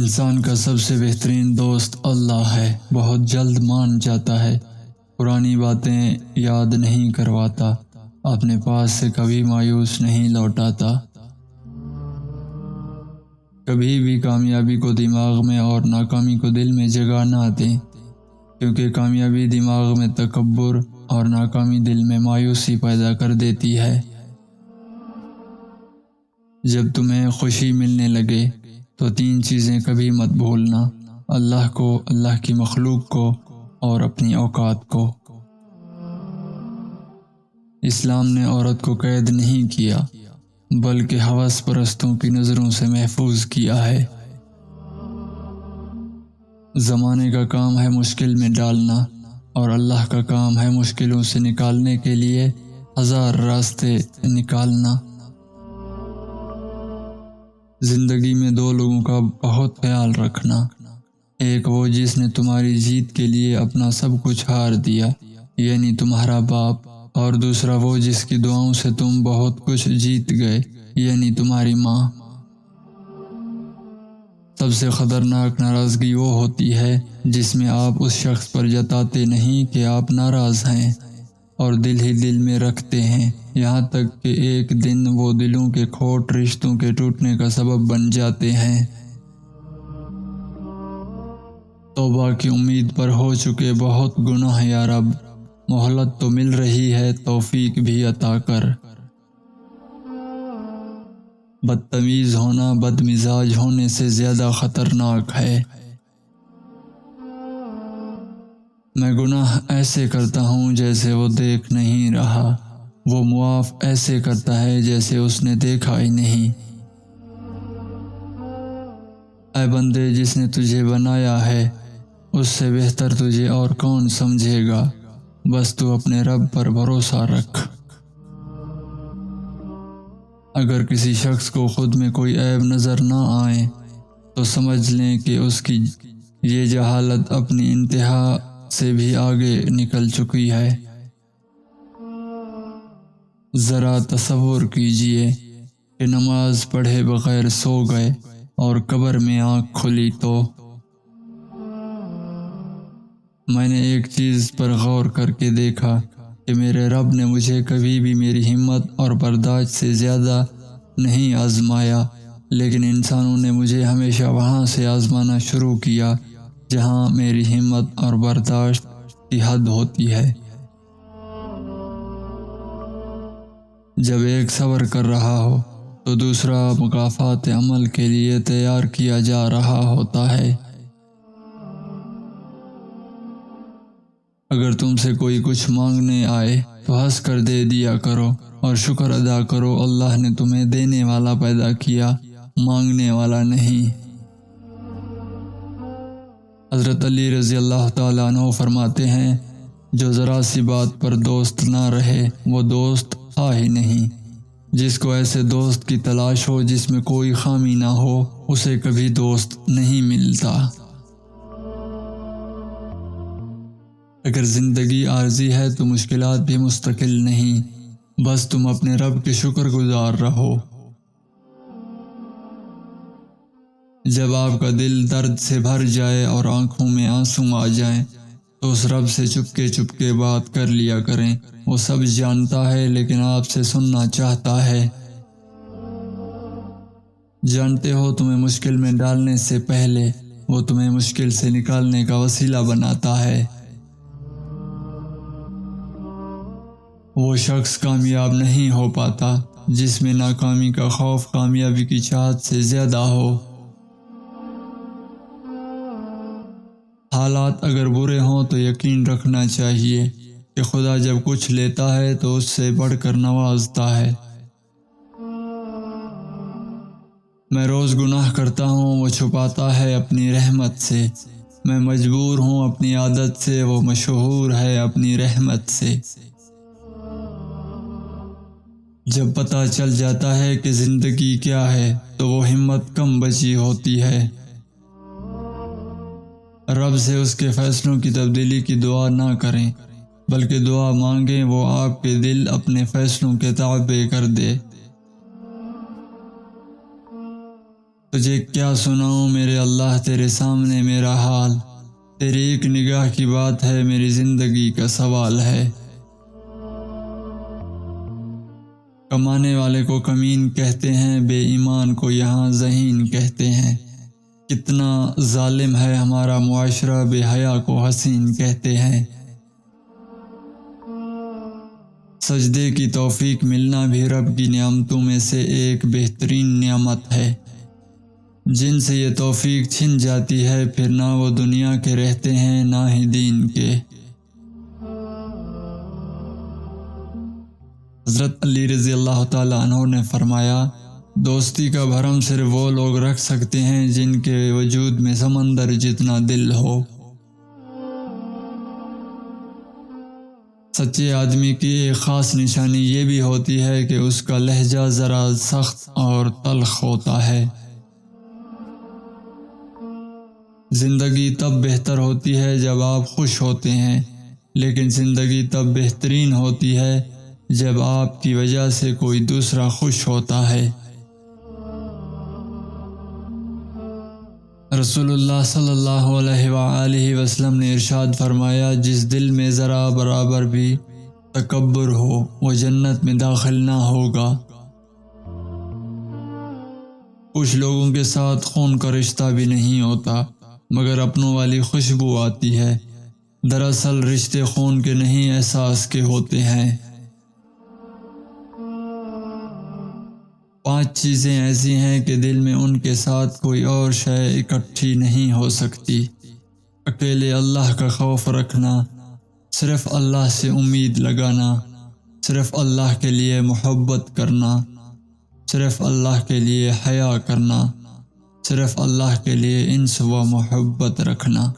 انسان کا سب سے بہترین دوست اللہ ہے، بہت جلد مان جاتا ہے، پرانی باتیں یاد نہیں کرواتا، اپنے پاس سے کبھی مایوس نہیں لوٹاتا۔ کبھی بھی کامیابی کو دماغ میں اور ناکامی کو دل میں جگہ نہ دیں، کیونکہ کامیابی دماغ میں تکبر اور ناکامی دل میں مایوسی پیدا کر دیتی ہے۔ جب تمہیں خوشی ملنے لگے تو 3 چیزیں کبھی مت بھولنا: اللہ کو، اللہ کی مخلوق کو اور اپنی اوقات کو۔ اسلام نے عورت کو قید نہیں کیا، بلکہ ہوس پرستوں کی نظروں سے محفوظ کیا ہے۔ زمانے کا کام ہے مشکل میں ڈالنا، اور اللہ کا کام ہے مشکلوں سے نکالنے کے لیے 1000 راستے نکالنا۔ زندگی میں 2 لوگوں کا بہت خیال رکھنا: ایک وہ جس نے تمہاری جیت کے لیے اپنا سب کچھ ہار دیا، یعنی تمہارا باپ، اور دوسرا وہ جس کی دعاؤں سے تم بہت کچھ جیت گئے، یعنی تمہاری ماں۔ سب سے خطرناک ناراضگی وہ ہوتی ہے جس میں آپ اس شخص پر جتاتے نہیں کہ آپ ناراض ہیں، اور دل ہی دل میں رکھتے ہیں، یہاں تک کہ ایک دن وہ دلوں کے کھوٹ رشتوں کے ٹوٹنے کا سبب بن جاتے ہیں۔ توبہ کی امید پر ہو چکے بہت گناہ یا رب، مہلت تو مل رہی ہے، توفیق بھی عطا کر۔ بدتمیز ہونا بد مزاج ہونے سے زیادہ خطرناک ہے۔ میں گناہ ایسے کرتا ہوں جیسے وہ دیکھ نہیں رہا، وہ معاف ایسے کرتا ہے جیسے اس نے دیکھا ہی نہیں۔ اے بندے، جس نے تجھے بنایا ہے اس سے بہتر تجھے اور کون سمجھے گا، بس تو اپنے رب پر بھروسہ رکھ۔ اگر کسی شخص کو خود میں کوئی عیب نظر نہ آئے تو سمجھ لیں کہ اس کی یہ جہالت اپنی انتہا سے بھی آگے نکل چکی ہے۔ ذرا تصور کیجئے کہ نماز پڑھے بغیر سو گئے اور قبر میں آنکھ کھلی تو۔ میں نے ایک چیز پر غور کر کے دیکھا کہ میرے رب نے مجھے کبھی بھی میری ہمت اور برداشت سے زیادہ نہیں آزمایا، لیکن انسانوں نے مجھے ہمیشہ وہاں سے آزمانا شروع کیا جہاں میری ہمت اور برداشت کی حد ہوتی ہے۔ جب ایک صبر کر رہا ہو تو دوسرا مکافات عمل کے لیے تیار کیا جا رہا ہوتا ہے۔ اگر تم سے کوئی کچھ مانگنے آئے تو ہنس کر دے دیا کرو اور شکر ادا کرو، اللہ نے تمہیں دینے والا پیدا کیا، مانگنے والا نہیں۔ حضرت علی رضی اللہ تعالیٰ عنہ فرماتے ہیں، جو ذرا سی بات پر دوست نہ رہے وہ دوست تھا ہی نہیں۔ جس کو ایسے دوست کی تلاش ہو جس میں کوئی خامی نہ ہو، اسے کبھی دوست نہیں ملتا۔ اگر زندگی عارضی ہے تو مشکلات بھی مستقل نہیں، بس تم اپنے رب کے شکر گزار رہو۔ جب آپ کا دل درد سے بھر جائے اور آنکھوں میں آنسو آ جائیں تو اس رب سے چپکے بات کر لیا کریں، وہ سب جانتا ہے لیکن آپ سے سننا چاہتا ہے۔ جانتے ہو تمہیں مشکل میں ڈالنے سے پہلے وہ تمہیں مشکل سے نکالنے کا وسیلہ بناتا ہے۔ وہ شخص کامیاب نہیں ہو پاتا جس میں ناکامی کا خوف کامیابی کی چاہت سے زیادہ ہو۔ حالات اگر برے ہوں تو یقین رکھنا چاہیے کہ خدا جب کچھ لیتا ہے تو اس سے بڑھ کر نوازتا ہے۔ میں روز گناہ کرتا ہوں، وہ چھپاتا ہے اپنی رحمت سے۔ میں مجبور ہوں اپنی عادت سے، وہ مشہور ہے اپنی رحمت سے۔ جب پتہ چل جاتا ہے کہ زندگی کیا ہے تو وہ ہمت کم بچی ہوتی ہے۔ رب سے اس کے فیصلوں کی تبدیلی کی دعا نہ کریں، بلکہ دعا مانگیں وہ آپ کے دل اپنے فیصلوں کے تابع کر دے۔ تجھے کیا سناؤں میرے اللہ تیرے سامنے میرا حال، تیری ایک نگاہ کی بات ہے میری زندگی کا سوال ہے۔ کمانے والے کو کمین کہتے ہیں، بے ایمان کو یہاں ذہین کہتے ہیں۔ کتنا ظالم ہے ہمارا معاشرہ، بے حیا کو حسین کہتے ہیں۔ سجدے کی توفیق ملنا بھی رب کی نعمتوں میں سے ایک بہترین نعمت ہے۔ جن سے یہ توفیق چھن جاتی ہے پھر نہ وہ دنیا کے رہتے ہیں نہ ہی دین کے۔ حضرت علی رضی اللہ تعالیٰ عنہ نے فرمایا، دوستی کا بھرم صرف وہ لوگ رکھ سکتے ہیں جن کے وجود میں سمندر جتنا دل ہو۔ سچے آدمی کی ایک خاص نشانی یہ بھی ہوتی ہے کہ اس کا لہجہ ذرا سخت اور تلخ ہوتا ہے۔ زندگی تب بہتر ہوتی ہے جب آپ خوش ہوتے ہیں، لیکن زندگی تب بہترین ہوتی ہے جب آپ کی وجہ سے کوئی دوسرا خوش ہوتا ہے۔ رسول اللہ صلی اللہ علیہ وآلہ وسلم نے ارشاد فرمایا، جس دل میں ذرا برابر بھی تکبر ہو وہ جنت میں داخل نہ ہوگا۔ کچھ لوگوں کے ساتھ خون کا رشتہ بھی نہیں ہوتا مگر اپنوں والی خوشبو آتی ہے۔ دراصل رشتے خون کے نہیں احساس کے ہوتے ہیں۔ 5 چیزیں ایسی ہیں کہ دل میں ان کے ساتھ کوئی اور شے اکٹھی نہیں ہو سکتی۔ اکیلے اللہ کا خوف رکھنا، صرف اللہ سے امید لگانا، صرف اللہ کے لیے محبت کرنا، صرف اللہ کے لیے حیا کرنا، صرف اللہ کے لیے انس و محبت رکھنا۔